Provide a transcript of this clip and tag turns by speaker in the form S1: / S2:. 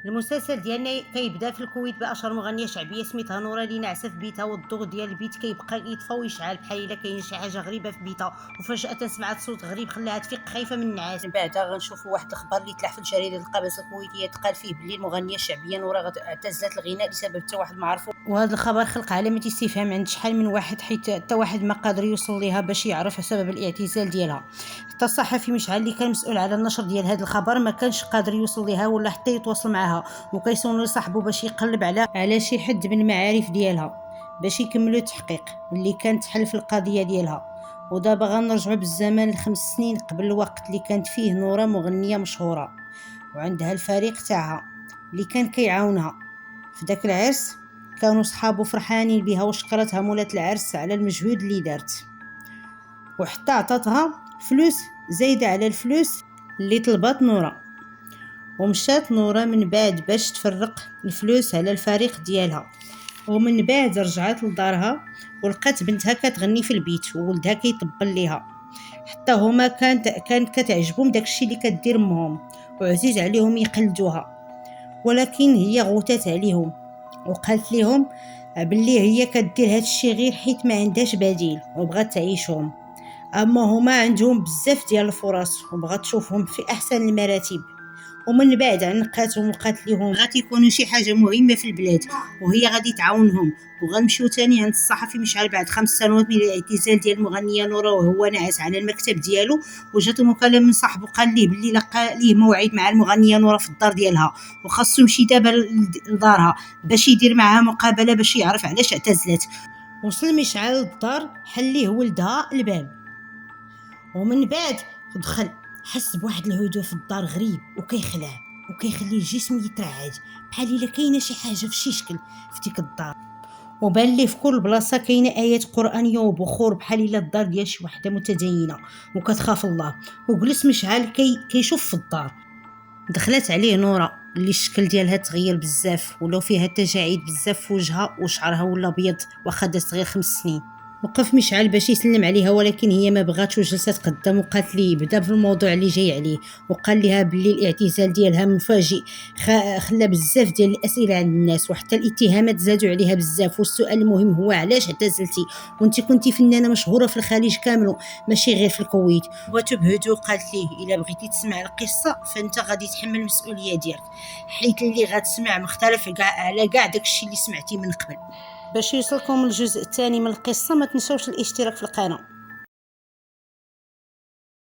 S1: المسلسل ديالنا كيبدا في الكويت باشهر مغنيه شعبيه سميتها نوره اللي ناعسه في بيتها، والضوء ديال البيت كيبقى يطفى ويشعل بحال الا كاين شي حاجه غريبه في بيتها. وفجاه سمعت صوت غريب خلاها تفيق خايفه من النعاس. من بعدها غنشوفوا واحد الخبر اللي تلاح في الجريده القابسه الكويتيه، تقال فيه بلي المغنيه الشعبيه نوره اعتزلت الغناء لسبب حتى واحد ما عرفو. وهذا الخبر خلق علامه استفهام عند شحال من واحد، حيت حتى واحد ما قادر يوصل ليها باش يعرف سبب الاعتزال ديالها. حتى الصحفي مشعل اللي كان مسؤول على النشر ديال هذا الخبر ما كانش قادر يوصل ليها ولا حتى يتواصل معها، وكيصونوا لصاحبه باش يقلب على شي حد من المعارف ديالها باش يكملوا التحقيق اللي كانت تحل القضيه ديالها. ودابا غنرجعوا بالزمن ل5 سنين قبل الوقت اللي كانت فيه نوره مغنيه مشهوره وعندها الفريق تاعها اللي كان كيعاونها. في داك العرس كانوا صحابو فرحانين بها وشكرتها مولات العرس على المجهود اللي دارت، وحتى عطاتها فلوس زايده على الفلوس اللي طلبات نوره. ومشات نوره من بعد باش تفرق الفلوس على الفريق ديالها، ومن بعد رجعت لدارها ولقات بنتها كتغني في البيت وولدها كيطبل ليها. حتى هما كانت كتعجبهم داكشي اللي كدير امهم وعزيز عليهم يقلدوها، ولكن هي غوتات عليهم وقالت لهم باللي هي كدير هادشي غير حيت ما عندهاش بديل وبغات تعيشهم. اما هما عندهم بزاف ديال الفرص وبغات تشوفهم في احسن المراتب. ومن بعد عنقاتهم وقالت لهم غادي يكونوا شي حاجه مهمه في البلاد وهي غادي تعاونهم. وغنمشيو تاني عند الصحفي مشعل بعد 5 سنوات من الاعتزال ديال المغنيه نوره وهو ناعس على المكتب ديالو، وجاتو مكالمه من صاحبه قال ليه باللي لقى ليه موعد مع المغنيه نوره في الدار ديالها وخاصو يمشي دابا لدارها باش يدير معها مقابله باش يعرف علاش اعتزلت. وصل مشعل للدار حل ليه ولدها الباب، ومن بعد دخل حس بواحد الهدوء في الدار غريب وكيخلع وكيخلي الجسم يترعد بحال الا كاينه شي حاجه في شي شكل في ديك الدار. وبان ليه في كل بلاصه كاينه ايات قرانيه وبخور بحال الا الدار ديال شي وحده متدينه وكتخاف الله. وجلس مشعل كيشوف في الدار. دخلت عليه نوره اللي الشكل ديالها تغير بزاف ولو فيها تجاعيد بزاف في وجهها وشعرها ولا ابيض واخا دازت غير 5 سنين. وقف مشعل باش يسلم عليها ولكن هي ما بغاتش وجلست قدام وقالت لي بدا في الموضوع اللي جاي عليه، وقال لها باللي الاعتزال ديالها مفاجئ خلى بزاف ديال الاسئله عند الناس وحتى الاتهامات زادوا عليها بزاف. والسؤال المهم هو علاش اعتزلتي وانت كنتي فنانه مشهوره في الخليج كامل ماشي غير في الكويت. بغاتو بهدوء قالت ليه الا بغيتي تسمع القصه فانت غادي تحمل المسؤوليه ديالك، حيت اللي غتسمع مختلف على كاع داكشي اللي سمعتي من قبل. باش يوصلكم الجزء الثاني من القصه ما تنسوش الاشتراك في القناه.